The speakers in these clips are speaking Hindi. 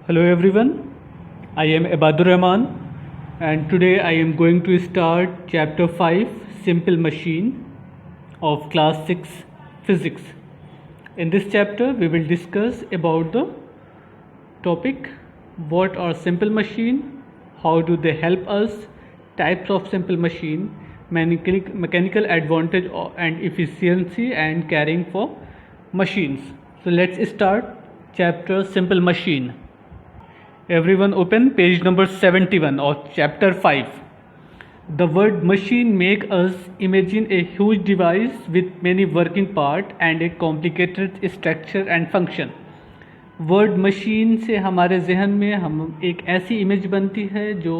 Hello everyone, I am Ibadur Rahman and today I am going to start chapter 5 Simple Machine of class 6 Physics. In this chapter we will discuss about the topic what are simple machine, how do they help us, types of simple machine, mechanical advantage and efficiency and carrying for machines. So let's start chapter Simple Machine. Everyone open page number 71 of chapter 5. The word machine make us imagine a huge device with many working parts and a complicated structure and function. Word machine से हमारे जहन में हम एक ऐसी इमेज बनती है जो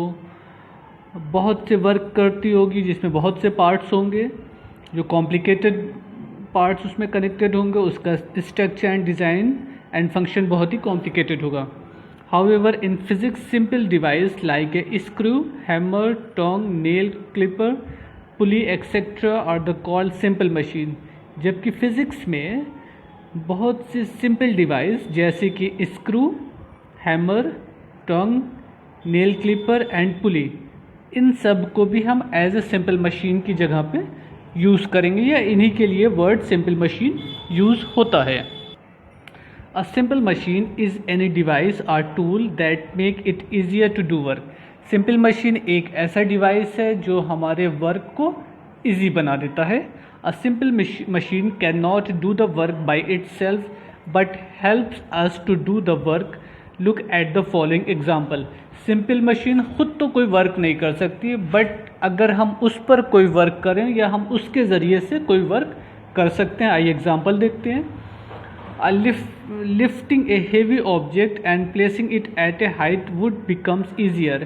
बहुत से वर्क करती होगी, जिसमें बहुत से पार्ट्स होंगे, जो कॉम्प्लिकेटेड पार्ट्स उसमें कनेक्टेड होंगे, उसका structure and design and function बहुत ही कॉम्प्लिकेटेड होगा. However, in physics, simple device like a screw, hammer, tongue, nail, clipper, pulley, etc. are the called simple machine. जबकि फिज़िक्स में बहुत से सिंपल डिवाइस जैसे कि screw, hammer, tong, nail clipper and pulley, इन सब को भी हम एज ए सिंपल मशीन की जगह पे यूज़ करेंगे या इन्हीं के लिए वर्ड सिंपल मशीन यूज़ होता है. A simple machine is any device or tool that make it easier to do work. Simple machine एक ऐसा डिवाइस है जो हमारे वर्क को इजी बना देता है. A simple machine cannot do the work by itself but helps us to do the work. Look at the following example. Simple machine खुद तो कोई वर्क नहीं कर सकती, बट अगर हम उस पर कोई वर्क करें या हम उसके ज़रिए से कोई वर्क कर सकते हैं. आइए एग्जाम्पल देखते हैं. Lifting a heavy object and placing it at a height would becomes easier.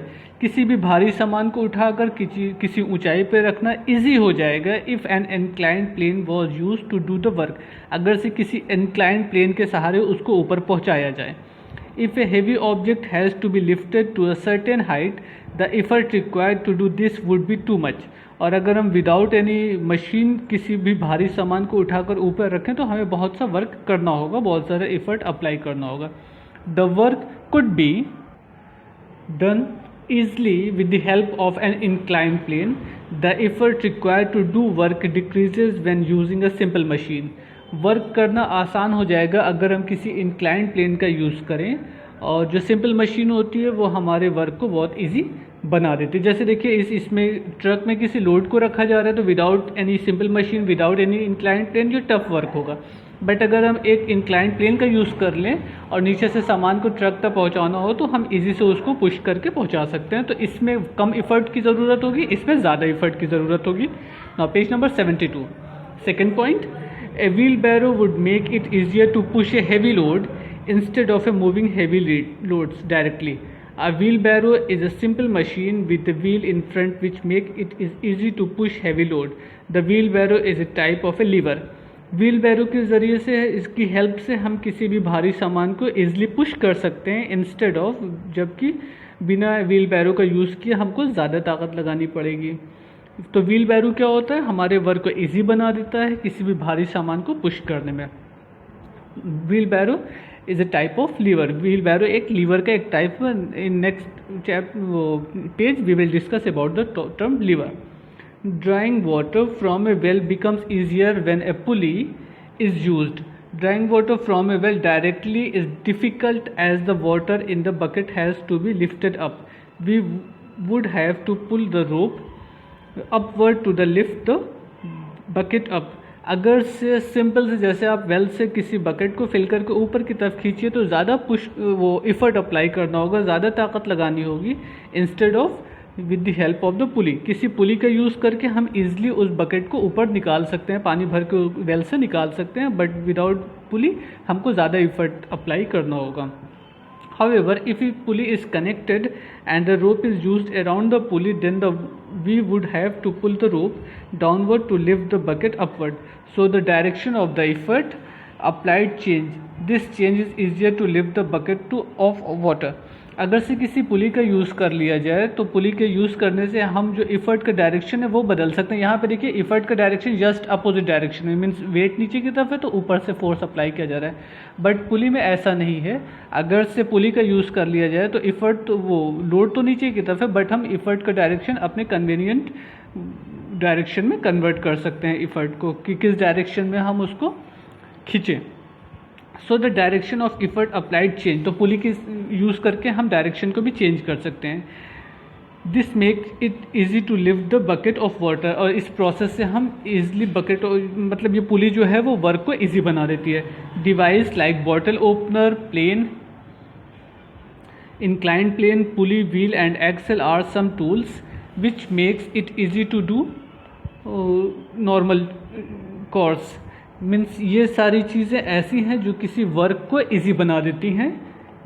किसी भी भारी सामान को उठाकर किसी ऊंचाई पर रखना इजी हो जाएगा if an inclined plane was used to do the work. अगर से किसी inclined plane के सहारे उसको ऊपर पहुंचाया जाए. If a heavy object has to be lifted to a certain height, the effort required to do this would be too much. और अगर हम विदाउट एनी मशीन किसी भी भारी सामान को उठाकर ऊपर रखें तो हमें बहुत सा वर्क करना होगा, बहुत सारा एफर्ट अप्लाई करना होगा. The work could be done easily with the help of an inclined plane. The effort required to do work decreases when using a simple machine. Work करना आसान हो जाएगा अगर हम किसी इंक्लाइंड प्लेन का यूज़ करें, और जो सिंपल मशीन होती है वो हमारे वर्क को बहुत इजी बना देती है. जैसे देखिए इसमें ट्रक में किसी लोड को रखा जा रहा है तो without any simple machine, without any inclined plane जो टफ वर्क होगा. बट अगर हम एक इंक्लाइंड प्लेन का यूज़ कर लें और नीचे से सामान को ट्रक तक पहुंचाना हो तो हम इजी से उसको पुश करके पहुंचा सकते हैं. तो इसमें कम इफर्ट की ज़रूरत होगी, इसमें ज़्यादा इफर्ट की ज़रूरत होगी. Now page number 72. Second point, a wheelbarrow would make it easier to push a heavy load instead of a moving heavy loads directly. A wheelbarrow is a simple machine with a wheel in front which make it is easy to push heavy load. The wheelbarrow is a type of a lever. wheelbarrow के ज़रिए से, इसकी हेल्प से हम किसी भी भारी सामान को ईजिली पुश कर सकते हैं इंस्टेड ऑफ, जबकि बिना wheelbarrow का यूज़ किए हमको ज़्यादा ताकत लगानी पड़ेगी. तो व्हील बैरो क्या होता है, हमारे वर्क को इजी बना देता है किसी भी भारी सामान को पुश करने में. Wheelbarrow is a type of lever. Wheelbarrow एक लीवर का एक टाइप है. In next page we will discuss about the term lever. Drawing water from a well becomes easier when a pulley is used. Drawing water from a well directly is difficult as the water in the bucket has to be lifted up. We would have to pull the rope upward to the lift the bucket up. अगर से सिंपल से जैसे आप वेल से किसी बकेट को फिल करके ऊपर की तरफ खींचिए तो ज़्यादा पुश वो इफ़र्ट अप्लाई करना होगा, ज़्यादा ताकत लगानी होगी instead of with the help of the पुली. किसी पुली का यूज़ करके हम इजीली उस बकेट को ऊपर निकाल सकते हैं, पानी भर के वेल से निकाल सकते हैं, बट विदाउट पुली हमको ज़्यादा इफ़र्ट अप्लाई करना होगा. However, if a pulley is connected and the rope is used around the pulley, then we would have to pull the rope downward to lift the bucket upward. So the direction of the effort applied change. This change is easier to lift the bucket to of water. अगर से किसी पुली का यूज़ कर लिया जाए तो पुली के यूज़ करने से हम जो इफ़र्ट का डायरेक्शन है वो बदल सकते हैं। यहाँ पे देखिए इफ़र्ट का डायरेक्शन जस्ट अपोजिट डायरेक्शन में, मीन्स वेट नीचे की तरफ है तो ऊपर से फोर्स अप्लाई किया जा रहा है, बट पुली में ऐसा नहीं है। अगर से पुली का यूज़ कर लिया जाए तो इफ़र्ट तो वो लोड तो नीचे की तरफ है, बट हम इफ़र्ट का डायरेक्शन अपने कन्वीनियंट डायरेक्शन में कन्वर्ट कर सकते हैं इफ़र्ट को, कि किस डायरेक्शन में हम उसको खींचें। So the direction of effort applied change, तो पुली की यूज़ करके हम डायरेक्शन को भी चेंज कर सकते हैं। This make it easy to lift the bucket of water, और इस प्रोसेस से हम ईजिली बकेट, मतलब ये पुली जो है वो वर्क को ईजी बना देती है। Device like bottle opener, plane, inclined plane, pulley, wheel and axle are some tools which makes it easy to do normal course. Means ये सारी चीज़ें ऐसी हैं जो किसी वर्क को इजी बना देती हैं,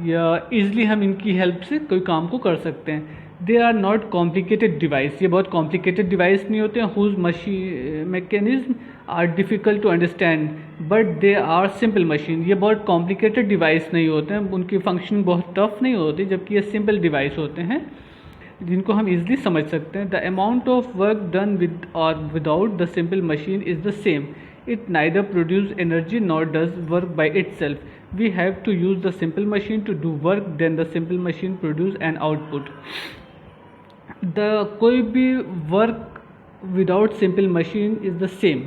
या ईज़िली हम इनकी हेल्प से कोई काम को कर सकते हैं। They are not complicated device, ये बहुत कॉम्प्लिकेटेड डिवाइस नहीं होते हैं। Whose machine mechanism are difficult to understand but they are simple machine, ये बहुत कॉम्प्लिकेटेड डिवाइस नहीं होते हैं, उनकी फंक्शनिंग बहुत टफ नहीं होती, जबकि ये सिंपल डिवाइस होते हैं जिनको हम इजीली समझ सकते हैं। The amount of work done with or without the simple machine is the same. It neither produces energy nor does work by itself. We have to use the simple machine to do work, then the simple machine produce an output. The कोई भी work without simple machine is the same.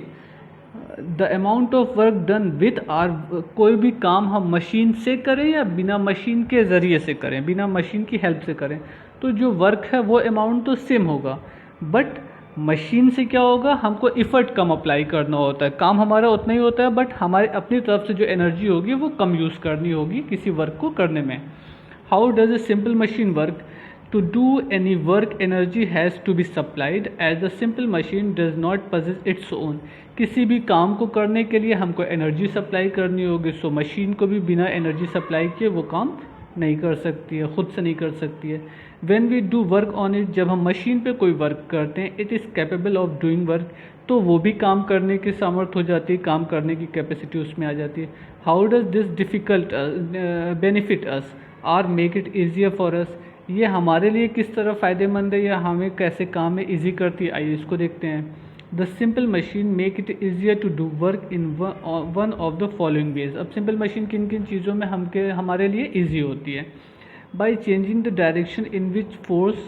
The amount of work done with our, कोई भी काम हम मशीन से करें या बिना मशीन के ज़रिए से करें, बिना मशीन की हेल्प से करें, तो जो वर्क है वो अमाउंट तो सेम होगा, बट मशीन से क्या होगा, हमको इफ़र्ट कम अप्लाई करना होता है। काम हमारा उतना ही होता है, बट हमारे अपनी तरफ से जो एनर्जी होगी वो कम यूज़ करनी होगी किसी वर्क को करने में। How does a simple machine work? To do any work energy has to be supplied as the simple machine does not possess its own. किसी भी काम को करने के लिए हमको एनर्जी सप्लाई करनी होगी, सो मशीन को भी बिना एनर्जी सप्लाई किए वो काम नहीं कर सकती है, खुद से नहीं कर सकती है। When we do work on it, जब हम मशीन पे कोई वर्क करते हैं, it is capable of doing work, तो वो भी काम करने की सामर्थ्य हो जाती है, काम करने की कैपेसिटी उसमें आ जाती है। How does this difficult benefit us or make it easier for us? ये हमारे लिए किस तरह फ़ायदेमंद है या हमें कैसे काम में ईजी करती है, आइए इसको देखते हैं। The simple machine make it easier to do work in one of the following ways. अब सिंपल मशीन किन किन चीज़ों में हमारे लिए ईजी होती है? By changing the direction in which force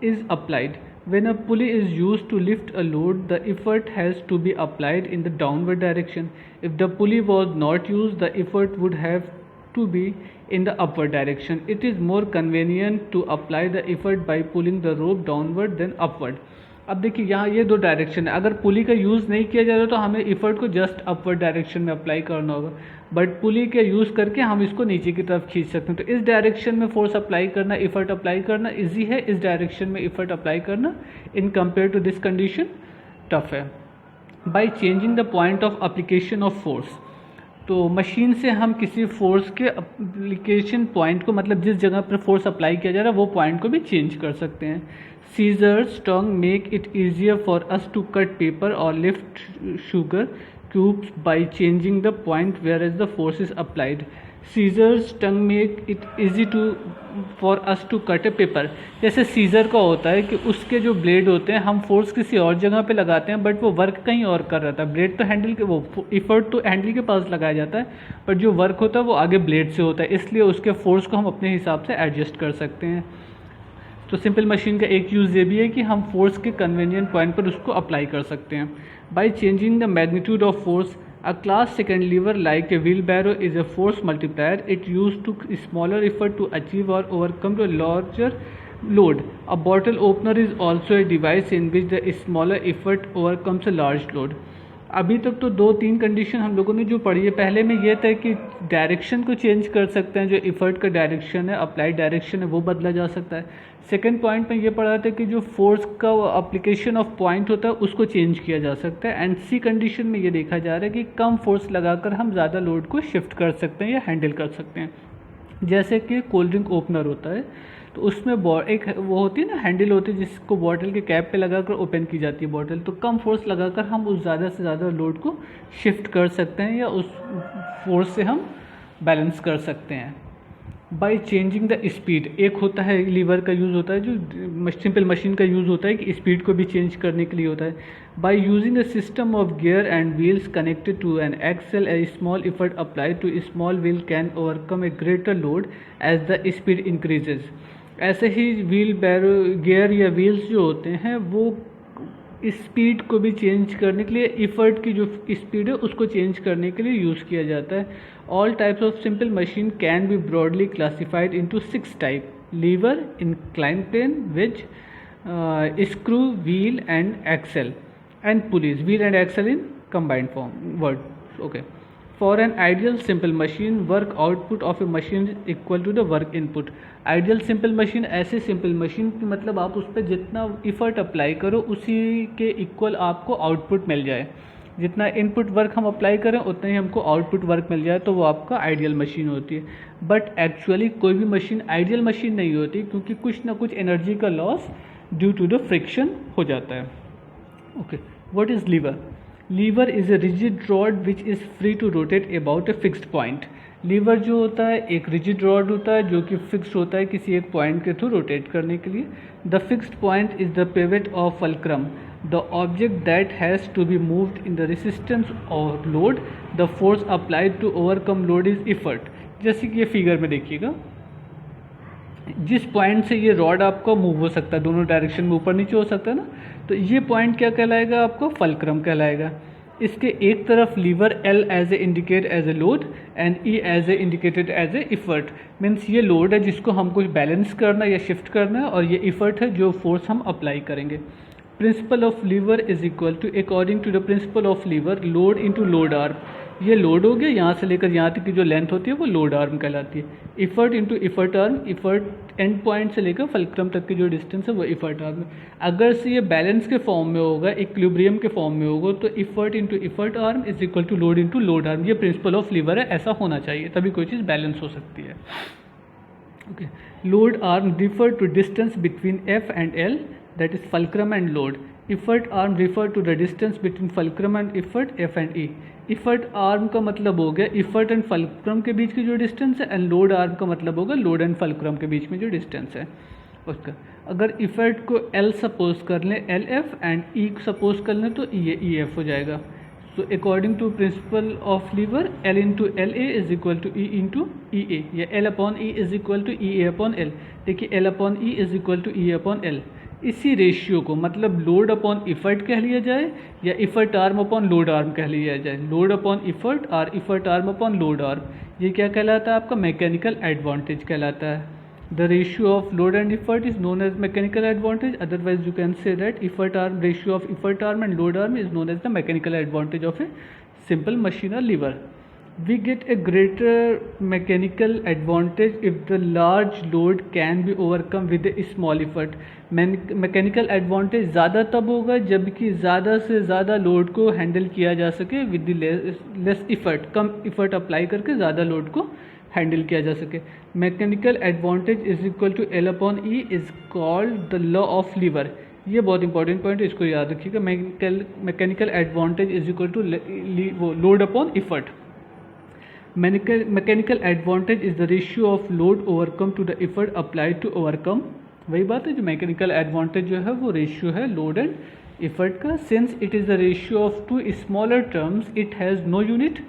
is applied. When a pulley is used to lift a load, the effort has to be applied in the downward direction. If the pulley was not used, the effort would have to be in the upward direction. It is more convenient to apply the effort by pulling the rope downward than upward. अब देखिए यहाँ ये दो डायरेक्शन है, अगर पुली का यूज़ नहीं किया जाता तो हमें इफ़र्ट को जस्ट अपवर्ड डायरेक्शन में अप्लाई करना होगा, बट पुली के यूज़ करके हम इसको नीचे की तरफ खींच सकते हैं। तो इस डायरेक्शन में फोर्स अप्लाई करना, इफ़र्ट अप्लाई करना इजी है, इस डायरेक्शन में इफ़र्ट अप्लाई करना in compare to this condition tough है। By changing the point of application of force, तो मशीन से हम किसी फोर्स के अप्लीकेशन पॉइंट को, मतलब जिस जगह पर फोर्स अप्लाई किया जा रहा है वो पॉइंट को भी चेंज कर सकते हैं। Scissors tongue make it easier for us to cut paper or lift sugar cubes by changing the point whereas the force is applied. Scissors tongue make it easy for us to cut a paper. जैसे सीजर का होता है कि उसके जो ब्लेड होते हैं हम फोर्स किसी और जगह पे लगाते हैं, बट वो वर्क कहीं और कर रहा था। ब्लेड तो हैंडल के, वो इफर्ट तो हैंडल के पास लगाया जाता है, बट जो वर्क होता है वो आगे ब्लेड से होता है, इसलिए उसके फोर्स को हम अपने हिसाब से एडजस्ट कर सकते हैं। तो सिंपल मशीन का एक यूज़ ये भी है कि हम फोर्स के कन्वीनियंट पॉइंट पर उसको अप्लाई कर सकते हैं। By changing the magnitude of force, a class second lever like a wheelbarrow is a force multiplier, it use to smaller effort to achieve or overcome to larger load. A bottle opener is also a device in which the smaller effort overcomes a large load. अभी तक तो 2-3 कंडीशन हम लोगों ने जो पढ़ी है, पहले में ये था कि डायरेक्शन को चेंज कर सकते हैं, जो इफ़र्ट का डायरेक्शन है, अप्लाइड डायरेक्शन है, वो बदला जा सकता है। सेकंड पॉइंट में ये पढ़ा था कि जो फोर्स का अप्लीकेशन ऑफ पॉइंट होता है उसको चेंज किया जा सकता है। एंड सी कंडीशन में ये देखा जा रहा है कि कम फोर्स लगाकर हम ज़्यादा लोड को शिफ्ट कर सकते हैं या हैंडल कर सकते हैं। जैसे कि कोल्ड ड्रिंक ओपनर होता है, तो उसमें एक वो होती है ना, हैंडल होती है जिसको बॉटल के कैप पे लगाकर ओपन की जाती है बॉटल, तो कम फोर्स लगाकर हम उस ज़्यादा से ज़्यादा लोड को शिफ्ट कर सकते हैं या उस फोर्स से हम बैलेंस कर सकते हैं। बाय चेंजिंग द स्पीड, एक होता है लीवर का यूज़ होता है जो सिंपल मशीन का यूज़ होता है कि स्पीड को भी चेंज करने के लिए होता है। By using a system of gear and wheels connected to an axle, a small effort applied to small wheel can overcome a greater load as the speed increases. ऐसे ही व्हील बैरो गियर या व्हील्स जो होते हैं वो स्पीड को भी चेंज करने के लिए, इफ़र्ट की जो स्पीड है उसको चेंज करने के लिए यूज़ किया जाता है। All types of simple machine can be broadly classified into 6 type: lever, incline plane, wedge, screw, wheel and axle, and pulleys. Wheel and axle in combined form word. Okay. For an ideal simple machine, work output of a machine equal to the work input. Ideal simple machine ऐसे सिंपल मशीन की मतलब आप उस पर जितना इफ़र्ट अप्लाई करो उसी के इक्वल आपको आउटपुट मिल जाए, जितना इनपुट वर्क हम अप्लाई करें उतना ही हमको आउटपुट वर्क मिल जाए, तो वो आपका आइडियल मशीन होती है। बट एक्चुअली कोई भी मशीन आइडियल मशीन नहीं होती, क्योंकि कुछ ना कुछ एनर्जी का loss due to the friction हो जाता है। Okay, what is lever? Lever is a rigid rod which is free to rotate about a fixed point. Lever जो होता है एक रिजिड रॉड होता है जो कि फिक्स्ड होता है किसी एक पॉइंट के थ्रू रोटेट करने के लिए। The fixed point is the pivot of fulcrum, the object that has to be moved in the resistance of load, the force applied to overcome load is effort. जैसे कि ये फिगर में देखिएगा, जिस पॉइंट से ये रॉड आपका मूव हो सकता है, दोनों डायरेक्शन में ऊपर नीचे हो सकता है ना, तो ये पॉइंट क्या कहलाएगा? आपको फल्क्रम कहलाएगा। इसके एक तरफ lever L as a indicate as a load and E as a indicated as a effort. Means ये लोड है जिसको हमको बैलेंस करना या शिफ्ट करना है, और ये इफर्ट है जो फोर्स हम अप्लाई करेंगे। Principle of lever is equal to, according to the principle of lever, load into load arm. ये लोड हो गया, यहाँ से लेकर यहाँ तक की जो लेंथ होती है वो लोड आर्म कहलाती है। Effort into effort arm, effort and point से लेकर फल्क्रम तक की जो डिस्टेंस है वो इफर्ट आर्म है। अगर से ये बैलेंस के फॉर्म में होगा, इक्विलिब्रियम के फॉर्म में होगा, तो effort into effort arm is equal to load into load arm. ये प्रिंसिपल ऑफ लीवर है, ऐसा होना चाहिए, तभी कोई चीज़ बैलेंस हो सकती है। Okay, load arm refer to distance between F and L, that is fulcrum and load. Effort arm refer to the distance between fulcrum and effort F and E. Effort arm का मतलब हो गया effort and fulcrum के बीच की जो डिस्टेंस है, एंड लोड आर्म का मतलब होगा लोड एंड फल्क्रम के बीच में जो डिस्टेंस है उसका। अगर इफर्ट को L सपोज कर लें, LF, एंड E सपोज कर लें, तो ये EF हो जाएगा। So according to principle of lever, L into LA is equal to E into EA, या L upon E is equal to EA upon L। देखिए L upon E is equal to E upon L। इसी रेशियो को मतलब लोड अपॉन इफर्ट कह लिया जाए या effort arm upon load arm कह लिया जाए। लोड अपॉन इफर्ट और effort arm upon load arm, ये क्या कहलाता है? आपका मैकेनिकल एडवांटेज कहलाता है। The ratio of load and effort is known as mechanical advantage, otherwise you can say that effort arm, ratio of effort arm and load arm is known as the mechanical advantage of a simple machine or lever. We get a greater mechanical advantage if the large load can be overcome with a small effort. Mechanical advantage ज़्यादा तब होगा जबकि ज़्यादा से ज़्यादा लोड को हैंडल किया जा सके विद द लेस इफर्ट, कम इफर्ट अप्लाई करके ज़्यादा लोड को हैंडल किया जा सके। Mechanical advantage is equal to L upon E is called the law of lever. ये बहुत इंपॉर्टेंट पॉइंट है, इसको याद रखिएगा। Mechanical advantage is equal to load upon effort. Mechanical advantage is the ratio of load overcome to the effort applied to overcome. वही बात है, जो मैकेनिकल एडवांटेज जो है वो रेशियो है लोड एंड इफर्ट का। Since it is the ratio of two smaller terms, it has no unit,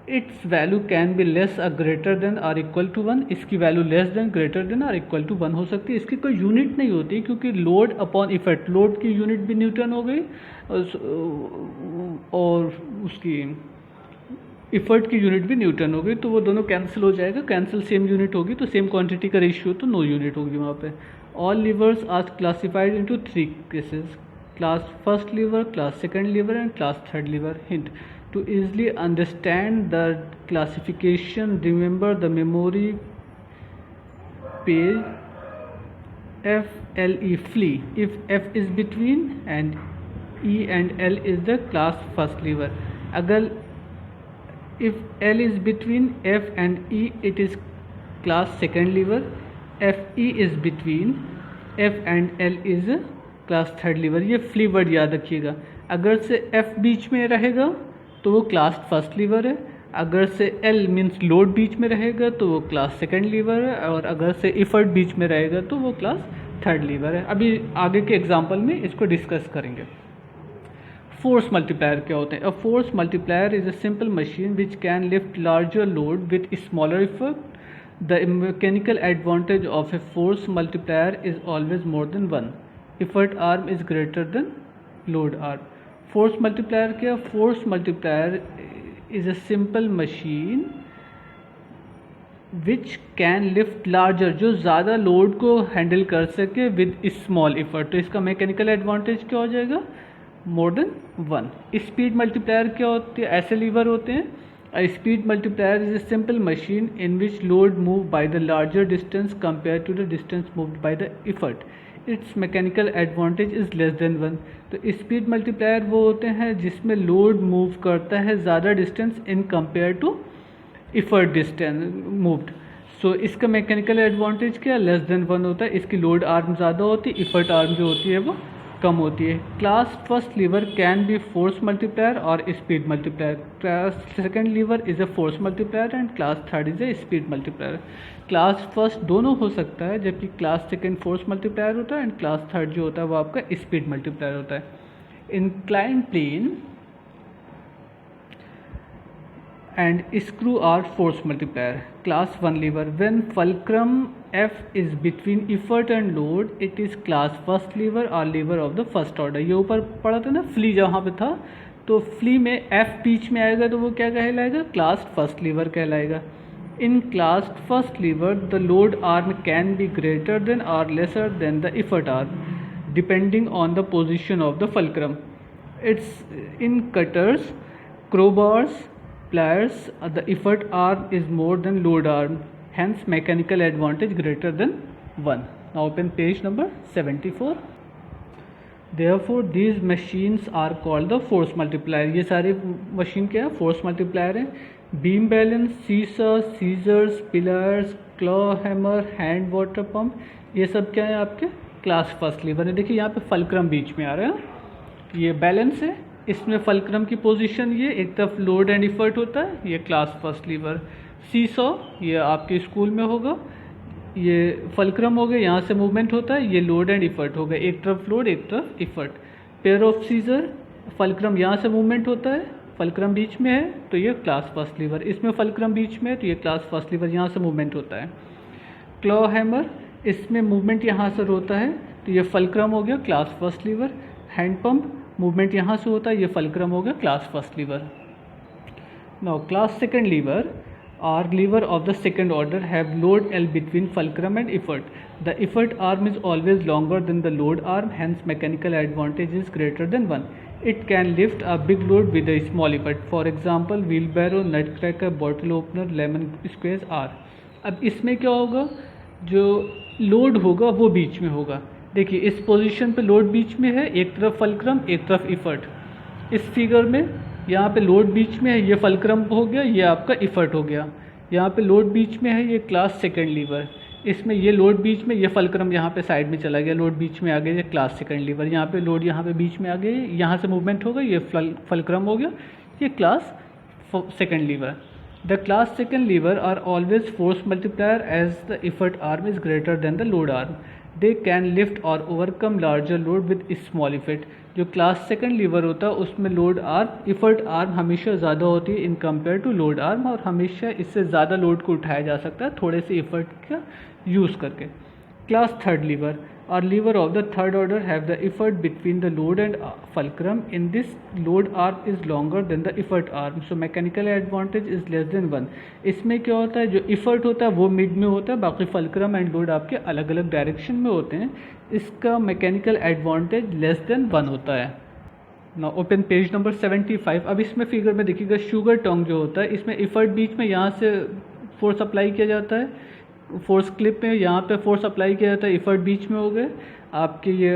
its value can be less or greater than or equal to 1। इसकी value less than, greater than or equal to 1 हो सकती है। इसकी कोई यूनिट नहीं होती, क्योंकि लोड अपॉन इफर्ट, लोड की यूनिट भी न्यूटन हो गई और उसकी इफर्ट की यूनिट भी न्यूटन हो गई, तो वो दोनों कैंसिल हो जाएगा। कैंसिल सेम यूनिट होगी तो सेम क्वांटिटी का रेशियो, तो नो यूनिट होगी वहाँ पे। All levers are classified into 3 cases: class first lever, class second lever and class third lever. Hint: to easily understand the classification, remember the memory page FLE flee if F is between and E and L is the class first lever. अगर If L is between F and E, it is class second lever. Fe is between F and L is class third lever. ये फ्ली वर्ड याद रखिएगा। अगर से F बीच में रहेगा तो वो क्लास फर्स्ट लीवर है, अगर से L मीन्स लोड बीच में रहेगा तो वो क्लास सेकंड लीवर है, और अगर से इफर्ट बीच में रहेगा तो वो क्लास थर्ड लीवर है। अभी आगे के एग्जांपल में इसको डिस्कस करेंगे। फोर्स मल्टीप्लायर क्या होते हैं? A force multiplier is a simple machine which can lift larger load with smaller effort. The mechanical advantage of a force multiplier is always more than one. Effort arm is greater than load arm. Force multiplier क्या? Force multiplier is a simple machine which can lift larger, जो ज़्यादा लोड को हैंडल कर सके विद स्मॉल इफर्ट। तो इसका मैकेनिकल एडवांटेज क्या हो जाएगा? मोर देन वन। स्पीड मल्टीप्लायर क्या होती है? ऐसे लीवर होते हैं। A speed multiplier is a simple machine in which load moved by the larger distance compared to the distance moved by the effort. Its mechanical advantage is less than one. तो speed multiplier वो होते हैं जिसमें लोड मूव करता है ज़्यादा distance in compare to effort distance moved. So इसका मैकेनिकल एडवांटेज क्या? लेस देन वन होता है। इसकी लोड आर्म ज़्यादा होती है, इफर्ट आर्म जो होती है वो कम होती है। Class first lever can be force multiplier or speed multiplier. Class second lever is a force multiplier and class third is a speed multiplier. Class first दोनों हो सकता है, जबकि क्लास सेकंड फोर्स मल्टीप्लायर होता है एंड क्लास थर्ड जो होता है वो आपका स्पीड मल्टीप्लायर होता है। Inclined plane and screw are force multiplier. Class 1 lever. When fulcrum F is between effort and load, it is class first lever or lever of the first order. ये ऊपर पढ़ा था ना फ्ली, जहाँ पे था, तो फ्ली में F बीच में आएगा तो वो क्या कहलाएगा? क्लास फर्स्ट लीवर कहलाएगा। In class first lever, the load arm can be greater than or lesser than the effort arm, depending on the position of the fulcrum. It's in cutters, crowbars, pliers, the effort arm is more than load arm, hence mechanical advantage greater than 1. Now open page number 74. Therefore these machines are called the force multiplier. ये सारे मशीन क्या है? फोर्स मल्टीप्लायर है। Beam balance, seesaw, scissors, pliers, claw hammer, hand water pump, ये सब क्या है? आपके क्लास फर्स्ट लीवर है। देखिए यहाँ पे फलक्रम बीच में आ रहा है, ये बैलेंस है, इसमें फलक्रम की पोजीशन ये एक तरफ लोड एंड इफर्ट होता है, ये क्लास फर्स्ट लीवर। सीसॉ ये आपके स्कूल में होगा, ये फलक्रम हो गया, यहाँ से मूवमेंट होता है, ये लोड एंड इफर्ट हो गया, एक तरफ लोड एक तरफ effort. Pair of scissor, fulcrum यहाँ से मूवमेंट होता है, फलक्रम बीच में है तो ये क्लास फर्स्ट लीवर, इसमें फलक्रम बीच में है तो ये क्लास फर्स्ट लीवर, यहाँ से मूवमेंट होता है। क्लॉ हैमर, इसमें मूवमेंट यहाँ से होता है तो ये फलक्रम हो गया class first lever. Hand pump movement यहाँ से होता है, ये फलक्रम हो गया class first lever. Now class second lever are lever of the second order have load L between fulcrum and effort. The effort arm is always longer than the load arm, hence mechanical advantage is greater than one. It can lift a big load with a small effort, for example wheelbarrow, nut cracker, bottle opener, lemon squeezer. अब इसमें क्या होगा? जो लोड होगा वो बीच में होगा। देखिए इस पोजीशन पे लोड बीच में है, एक तरफ फलक्रम एक तरफ इफर्ट। इस फिगर में यहाँ पे लोड बीच में है, ये फलक्रम हो गया, ये आपका इफर्ट हो गया। यहाँ पे लोड बीच में है, ये क्लास सेकंड लीवर, इसमें ये लोड बीच में, ये फलक्रम यहाँ पे साइड में चला गया, लोड बीच में आ गया, ये क्लास सेकंड लीवर। यहाँ पे लोड यहाँ पे बीच में आ गया, यहाँ से मूवमेंट होगा, ये फलक्रम हो गया, ये class second lever. The class second lever are always force multiplier as the effort arm is greater than the load arm. They can lift or overcome larger load with small effort. जो क्लास सेकंड लीवर होता है उसमें लोड आर्म, इफर्ट आर्म हमेशा ज़्यादा होती है in compare to load arm, और हमेशा इससे ज़्यादा लोड को उठाया जा सकता है थोड़े से इफर्ट का यूज़ करके। Class third lever or lever of the third order have the effort between the load and fulcrum. In this, load arm is longer than the effort arm, so mechanical advantage is less than 1. इसमें क्या होता है? जो इफर्ट होता है वो मिड में होता है, बाकी फलक्रम एंड लोड आपके अलग अलग डायरेक्शन में होते हैं, इसका मैकेनिकल एडवांटेज लेस देन 1 होता है। ना ओपन पेज नंबर 75। अब इसमें फिगर में देखिएगा शुगर टोंग जो होता है, इसमें इफर्ट बीच में यहाँ से फोर्स अप्लाई किया जाता है, फोर्स क्लिप में यहाँ पे फोर्स अप्लाई किया जाता है, इफर्ट बीच में हो गए आपके। ये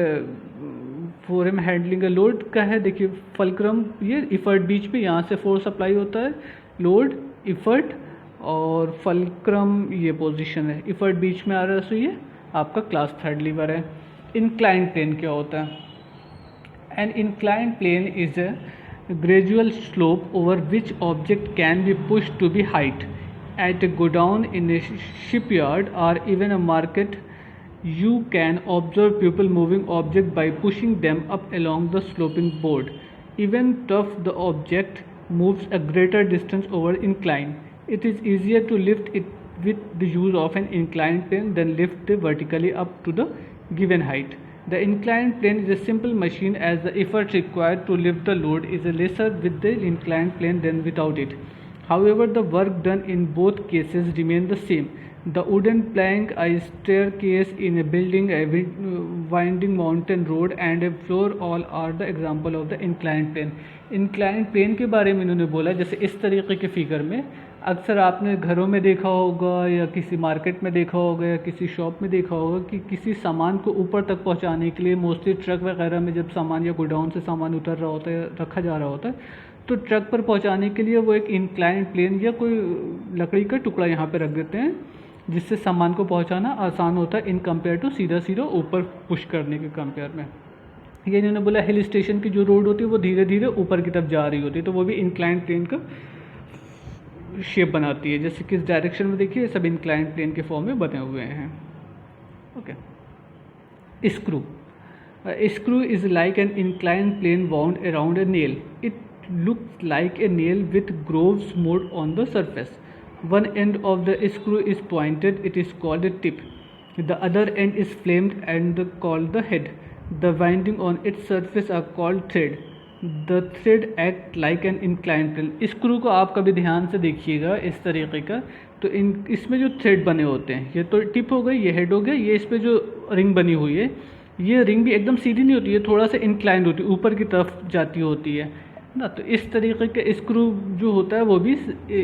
फोरम हैंडलिंग का लोड का है, देखिए फलक्रम, ये इफर्ट बीच में, यहाँ से फोर्स अप्लाई होता है, लोड, इफर्ट और फलक्रम ये पोजीशन है, इफर्ट बीच में आ रहा है, सो ये आपका क्लास थर्ड लीवर है। इंक्लाइंड प्लेन क्या होता है? An inclined plane is a gradual slope over which object can be pushed to be height. At a godown in a shipyard or even a market, you can observe people moving objects by pushing them up along the sloping board. Even though the object moves a greater distance over incline, it is easier to lift it with the use of an inclined plane than lift it vertically up to the given height. The inclined plane is a simple machine as the effort required to lift the load is lesser with the inclined plane than without it. However, the work done in both cases remain the same. The wooden plank, a staircase in a building, a winding mountain road and a floor all are the example of the inclined plane. Inclined plane के बारे में इन्होंने बोला जैसे इस तरीके के फिगर में अक्सर आपने घरों में देखा होगा या किसी मार्केट में देखा होगा या किसी शॉप में देखा होगा कि किसी सामान को ऊपर तक पहुंचाने के लिए मोस्टली ट्रक वगैरह में जब सामान या गोडाउन से सामान उतर रहा होता है, रखा जा रहा होता है, तो ट्रक पर पहुंचाने के लिए वो एक इंक्लाइंड प्लेन या कोई लकड़ी का टुकड़ा यहाँ पे रख देते हैं जिससे सामान को पहुँचाना आसान होता है इन कंपेयर टू सीधा सीधा ऊपर पुश करने के कंपेयर में। ये इन्होंने बोला हिल स्टेशन की जो रोड होती है वो धीरे धीरे ऊपर की तरफ जा रही होती है, तो वो भी इंक्लाइंड प्लेन का शेप बनाती है। जैसे किस डायरेक्शन में देखिए सब इंक्लाइंड प्लेन के फॉर्म में बने हुए हैं। Okay, screw. Screw is like an inclined plane wound around a nail. It looks like a nail with grooves made on the surface. One end of the screw is pointed, it is called a tip. The other end is flamed and called the head. The winding on its surface are called thread. The thread act like an inclined plane. Screw को आप कभी ध्यान से देखिएगा इस तरीके का, तो इसमें जो थ्रेड बने होते हैं, ये तो टिप हो गई, ये हेड हो गया, ये इस पर जो रिंग बनी हुई है, ये रिंग भी एकदम सीधी नहीं होती है, थोड़ा सा इंक्लाइंड होती है, ऊपर की तरफ जाती होती है ना। तो इस तरीके के स्क्रू जो होता है वो भी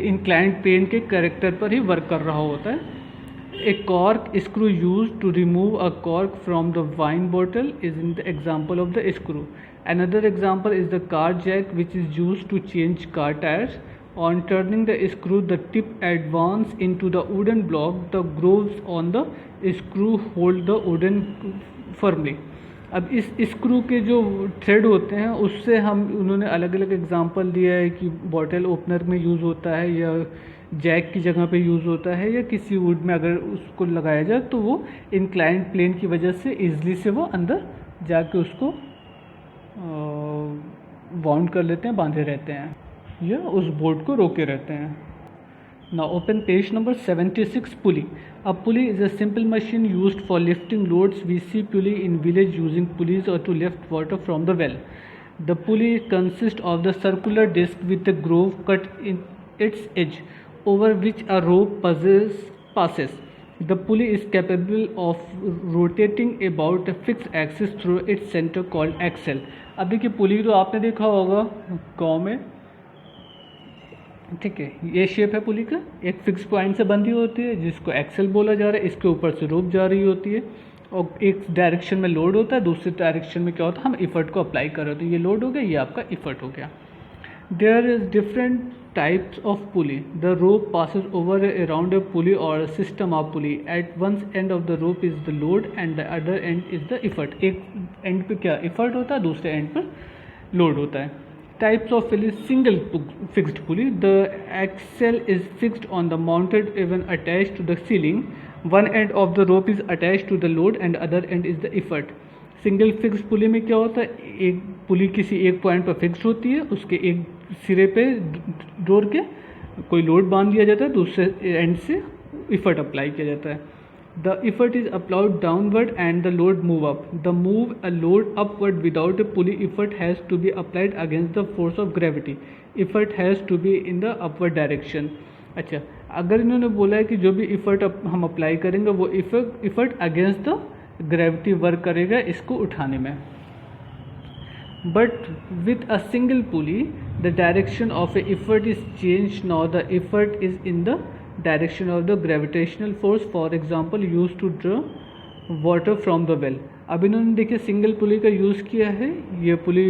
इंक्लाइंड प्लेन के कैरेक्टर पर ही वर्क कर रहा होता है। A corkscrew use to remove a cork from the wine bottle is in the example of the screw. Another example is the car jack which is use to change car tyres. On turning the screw the tip advance into the wooden block, the grooves on the screw hold the wooden firmly. अब इस स्क्रू के जो थ्रेड होते हैं उससे हम उन्होंने अलग अलग एग्जांपल दिया है कि बॉटल ओपनर में यूज़ होता है या जैक की जगह पे यूज़ होता है या किसी वुड में अगर उसको लगाया जाए तो वो इंक्लाइंड प्लेन की वजह से ईजिली से वो अंदर जाके उसको बाउंड कर लेते हैं, बांधे रहते हैं या उस बोर्ड को रोके रहते हैं। Now open page number 76, pulley. A pulley is a simple machine used for lifting loads. We see pulley in village using pulleys or to lift water from the well. The pulley consists of the circular disc with a groove cut in its edge over which a rope passes. The pulley is capable of rotating about a fixed axis through its center called axle. अब देखिए पुली तो आपने देखा होगा गाँव में, ठीक है, ये शेप है पुली का, एक फिक्स पॉइंट से बंधी होती है जिसको एक्सेल बोला जा रहा है, इसके ऊपर से रोप जा रही होती है और एक डायरेक्शन में लोड होता है, दूसरी डायरेक्शन में क्या होता है हम इफर्ट को अप्लाई कर रहे होते हैं। ये लोड हो गया, ये आपका इफर्ट हो गया। There is different types of pulley. The rope passes over around a pulley or system of pulley. At one end of the rope is the load and the other end is the effort. एक एंड पे क्या इफर्ट होता है, दूसरे एंड पर लोड होता है। Types of pulley: single fixed pulley. The axle is fixed on the mounted even attached to the ceiling. One end of the rope is attached to the load and other end is the effort. Single fix pulley में क्या होता है, एक पुली किसी एक पॉइंट पर फिक्स होती है, उसके एक सिरे पे जोड़ के कोई लोड बांध दिया जाता है, दूसरे एंड से इफर्ट अप्लाई किया जाता है। The effort is applied downward and the load move up. The move a load upward without a pulley effort has to be applied against the force of gravity. Effort has to be in the upward direction. अच्छा, अगर इन्होंने बोला है कि जो भी इफर्ट हम अप्लाई करेंगे वो effort against the gravity work करेगा इसको उठाने में। But with a single pulley, the direction of a effort is changed. Now the effort is in the direction of the gravitational force, for example used to draw water from the well. अब इन्होंने देखिए सिंगल पुली का यूज़ किया है, ये पुली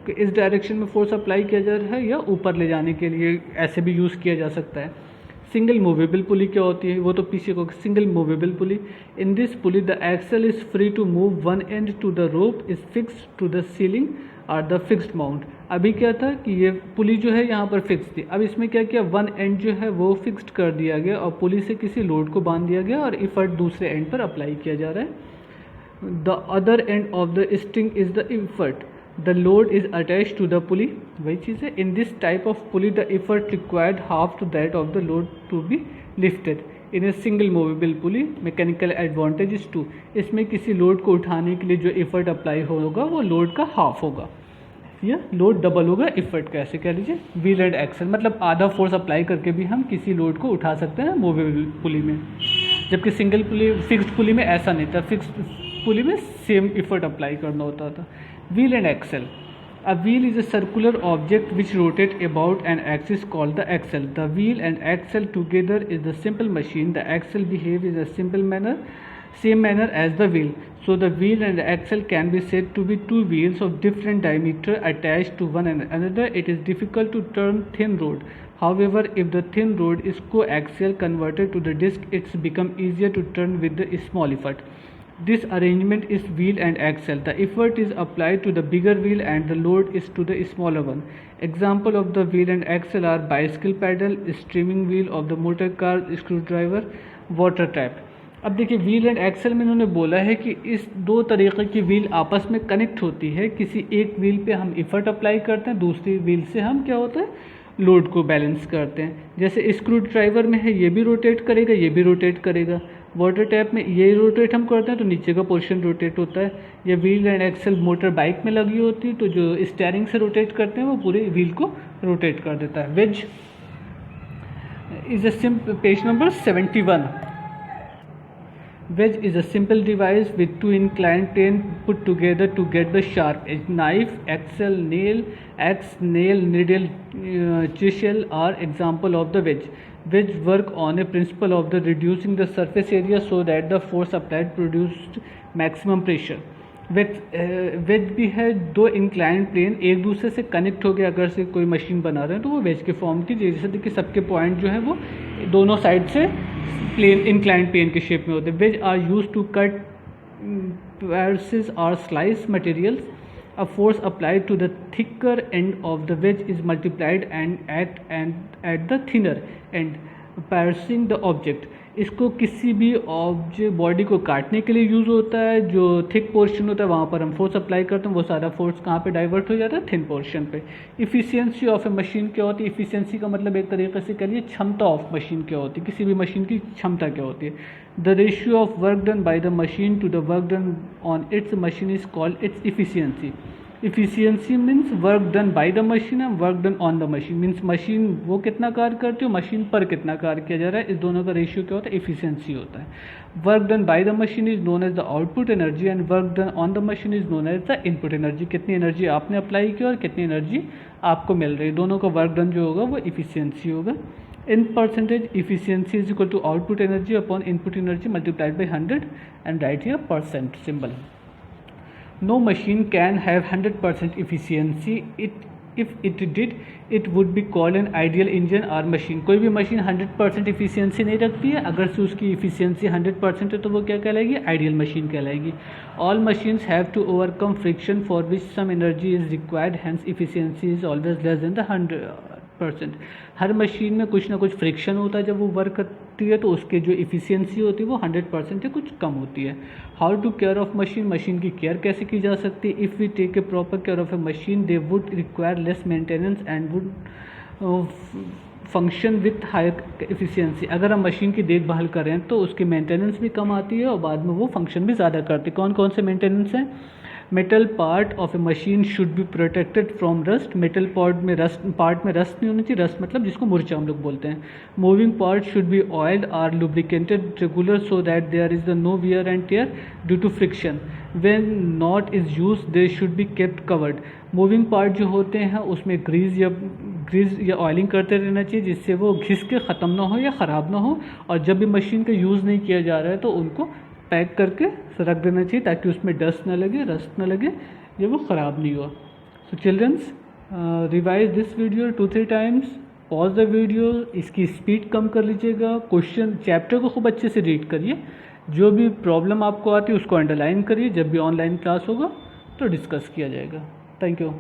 कि इस डायरेक्शन में फोर्स अप्लाई किया जा रहा है या ऊपर ले जाने के लिए ऐसे भी यूज़ किया जा सकता है। सिंगल मूवेबल पुली क्या होती है, वो तो पीछे को single movable pulley. In this pulley the axle is free to move one end to the rope is fixed to the ceiling और द फिक्स्ड माउंट। अभी क्या था कि ये पुली जो है यहाँ पर फिक्स थी, अब इसमें क्या किया, वन एंड जो है वो फिक्स्ड कर दिया गया और पुली से किसी लोड को बांध दिया गया और इफर्ट दूसरे एंड पर अप्लाई किया जा रहा है। The other end of the string is the effort, the load is attach to the pulley, वही चीज़ है। In this type of pulley the effort required half to that of the load to be lifted. In a single movable pulley mechanical advantage is two, इसमें किसी लोड को उठाने के लिए जो इफर्ट अप्लाई होगा वो लोड का हाफ होगा या लोड डबल होगा इफर्ट का, ऐसे कह लीजिए। व्हील एंड एक्सल मतलब आधा फोर्स अप्लाई करके भी हम किसी लोड को उठा सकते हैं मूवेबल पुली में, जबकि सिंगल पुली फिक्स्ड पुली में ऐसा नहीं था, फिक्स्ड पुली में सेम इफर्ट अप्लाई करना होता था। Wheel and axle. A wheel is a circular object which rotates about an axis called the axle. The wheel and axle together is the simple machine. The axle behaves in a same manner as the wheel. So the wheel and the axle can be said to be two wheels of different diameter attached to one another. It is difficult to turn thin rod. However, if the thin rod is coaxial converted to the disc, it's become easier to turn with the small effort. This arrangement is wheel and axle. The effort is applied to the bigger wheel and the load is to the smaller one. Example of the wheel and axle are bicycle pedal, steering wheel of the motor car, screwdriver, water tap. अब देखिए व्हील एंड एक्सल में इन्होंने बोला है कि इस दो तरीके की व्हील आपस में कनेक्ट होती है। किसी एक व्हील पे हम इफर्ट अप्लाई करते हैं, दूसरी व्हील से हम क्या होता है लोड को बैलेंस करते हैं। जैसे स्क्रू ड्राइवर में है ये भी रोटेट करेगा, ये भी रोटेट करेगा। वाटर टैप में ये रोटेट हम करते हैं तो नीचे का पोर्शन रोटेट होता है। ये wheel and axle motorbike में लगी होती है तो जो स्टीयरिंग से रोटेट करते हैं वो पूरे व्हील को रोटेट कर देता है। Wedge is a simple, page number 71। Wedge is a simple device with two inclined planes put together to get the sharp edge. Knife, axle, nail, axe, nail, needle, chisel are example of the wedge. Wedge work on a principle of the reducing the surface area so that the force applied produced maximum pressure. Wedge भी है, दो इंक्लाइन प्लेन एक दूसरे से कनेक्ट हो गया अगर से कोई मशीन बना रहे हैं तो वो वेज के फॉर्म की, जैसे देखिए सबके पॉइंट जो है वो दोनों साइड से प्लेन इंक्लाइन प्लेन के शेप में होते हैं। Wedge are use to cut pieces or slice materials. A force applied to the thicker end of the wedge is multiplied and at the thinner end, piercing the object. इसको किसी भी ऑब्जेक्ट बॉडी को काटने के लिए यूज़ होता है। जो थिक पोर्शन होता है वहाँ पर हम फोर्स अप्लाई करते हैं, वो सारा फोर्स कहाँ पे डाइवर्ट हो जाता है, थिन पोर्शन पे। इफ़िशियंसी ऑफ ए मशीन क्या होती है, इफ़िशियंसी का मतलब एक तरीके से कह लीजिए क्षमता ऑफ मशीन क्या होती है, किसी भी मशीन की क्षमता क्या होती है। The ratio of work done by the machine to the work done on its machine is called its efficiency. Efficiency means work done by the machine and work done on the machine means machine वो कितना कार्य करती है, मशीन पर कितना कार्य किया जा रहा है, इस दोनों का रेशियो क्या होता है, इफ़िशियंसी होता है। Work done by the machine is known as the output energy and work done on the machine is known as the input energy. कितनी एनर्जी आपने अप्लाई की और कितनी एनर्जी आपको मिल रही है, दोनों का वर्क डन जो होगा वो इफ़िशियंसी होगा। In percentage, efficiency is equal to output energy upon input energy multiplied by 100 and write here percent symbol. No machine can have 100% efficiency. If it did, it would be called an ideal engine or machine. कोई भी मशीन 100% efficiency नहीं रखती है, अगर से उसकी efficiency 100% है तो वो क्या कहलाएगी, ideal machine कहलाएगी। All machines have to overcome friction for which some energy is required, hence efficiency is always less than the 100%। Her machine में कुछ ना कुछ फ्रिक्शन होता है जब वो वर्क करती है तो उसके जो इफ़िशियंसी होती है वो 100% से कुछ कम होती है। How to care of machine, machine की केयर कैसे की जा सकती है। If we take a proper care of a machine they would require less maintenance and would function with higher efficiency. अगर हम मशीन की देखभाल करें तो उसकी मेंटेनेंस भी कम आती है और बाद में वो फंक्शन भी ज़्यादा करती है। कौन कौन से मेंटेनेंस हैं, metal part of a machine should be protected from rust. Metal part में रस्ट नहीं होनी चाहिए, रस्ट मतलब जिसको मुरझा हम लोग बोलते हैं। Moving part should be oiled or lubricated regular so that there is the no wear and tear due to friction. When not is use they should be kept covered. Moving part जो होते हैं उसमें ग्रीज या ऑयलिंग करते रहना चाहिए जिससे वो घिस के ख़त्म ना हो या ख़राब ना हो, और जब भी मशीन का यूज़ नहीं किया जा रहा है तो उनको पैक करके रख देना चाहिए ताकि उसमें डस्ट ना लगे, रस्ट ना लगे, जब वो ख़राब नहीं हुआ। So childrens, revise this video 2-3 times. Pause the video, इसकी स्पीड कम कर लीजिएगा. क्वेश्चन चैप्टर को खूब अच्छे से रीड करिए. जो भी प्रॉब्लम आपको आती है उसको अंडरलाइन करिए. जब भी ऑनलाइन क्लास होगा तो डिस्कस किया जाएगा. Thank you.